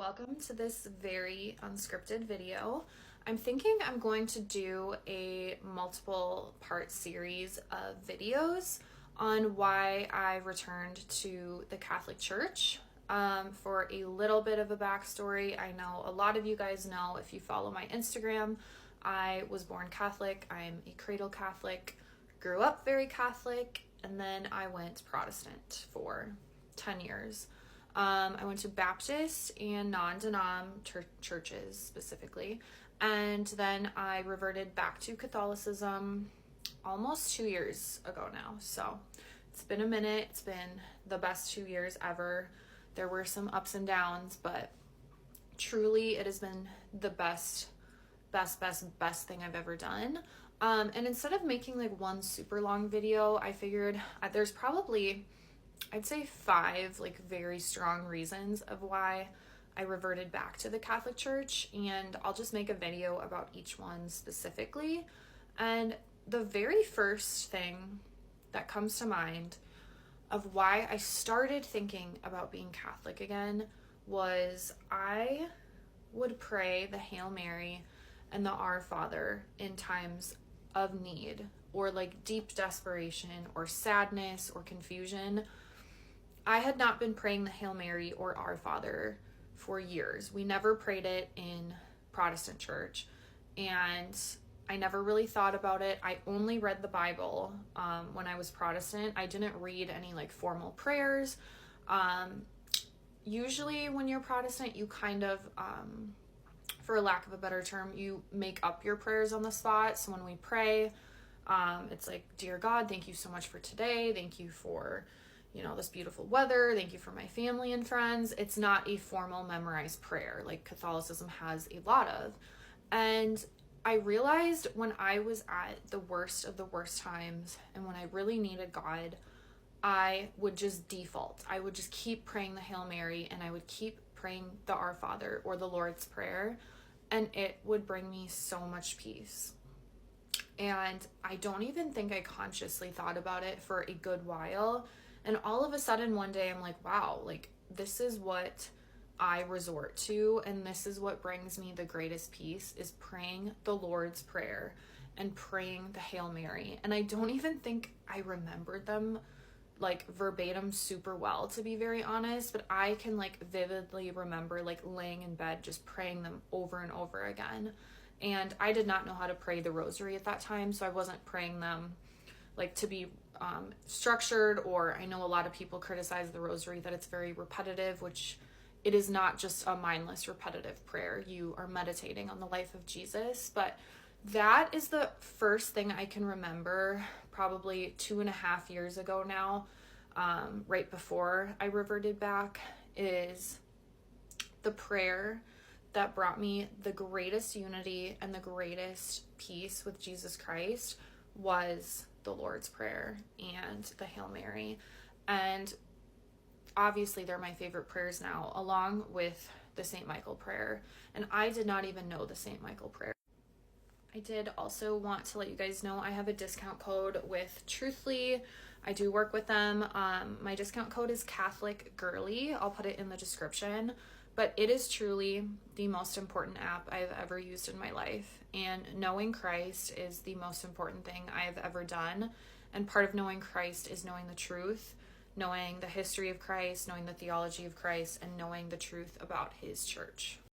welcome to this very unscripted video. I'm thinking I'm going to do a multiple part series of videos on why I returned to the Catholic Church. For a little bit of a backstory, I know a lot of you guys know if you follow my Instagram, I was born Catholic. I'm a cradle Catholic, grew up very Catholic, and then I went Protestant for 10 years. I went to Baptist and non-denom churches specifically, and then I reverted back to Catholicism almost 2 years ago now. So it's been a minute. It's been the best 2 years ever. There were some ups and downs, but truly it has been the best thing I've ever done. And instead of making like one super long video, I figured there's probably, I'd say 5 like very strong reasons of why I reverted back to the Catholic Church, and I'll just make a video about each one specifically. And the very first thing that comes to mind of why I started thinking about being Catholic again was I would pray the Hail Mary and the Our Father in times of need or like deep desperation or sadness or confusion. I had not been praying the Hail Mary or Our Father for years. We never prayed it in Protestant church, and I never really thought about it. I only read the Bible when I was Protestant. I didn't read any like formal prayers. Usually when you're Protestant, you kind of, for lack of a better term, you make up your prayers on the spot. So when we pray, it's like, dear God, thank you so much for today. Thank you for this beautiful weather. Thank you for my family and friends. It's not a formal memorized prayer like Catholicism has a lot of. And I realized when I was at the worst of the worst times and when I really needed God, I would just default. I would just keep praying the Hail Mary and I would keep praying the Our Father or the Lord's Prayer, and it would bring me so much peace. And I don't even think I consciously thought about it for a good while. And all of a sudden one day I'm like, wow, like this is what I resort to, and this is what brings me the greatest peace, is praying the Lord's Prayer and praying the Hail Mary. And I don't even think I remembered them like verbatim super well, to be very honest, but I can like vividly remember like laying in bed just praying them over and over again. And I did not know how to pray the rosary at that time, so I wasn't praying them like to be structured, or I know a lot of people criticize the rosary that it's very repetitive, which it is not just a mindless repetitive prayer. You are meditating on the life of Jesus. But that is the first thing I can remember, probably 2.5 years ago now, right before I reverted back, is the prayer that brought me the greatest unity and the greatest peace with Jesus Christ was the Lord's Prayer and the Hail Mary. And obviously they're my favorite prayers now, along with the St. Michael prayer. And I did not even know the St. Michael prayer. I did also want to let you guys know I have a discount code with Truthfully. I do work with them. My discount code is Catholic Girly. I'll put it in the description. But it is truly the most important app I've ever used in my life. And knowing Christ is the most important thing I have ever done. And part of knowing Christ is knowing the truth, knowing the history of Christ, knowing the theology of Christ, and knowing the truth about his church.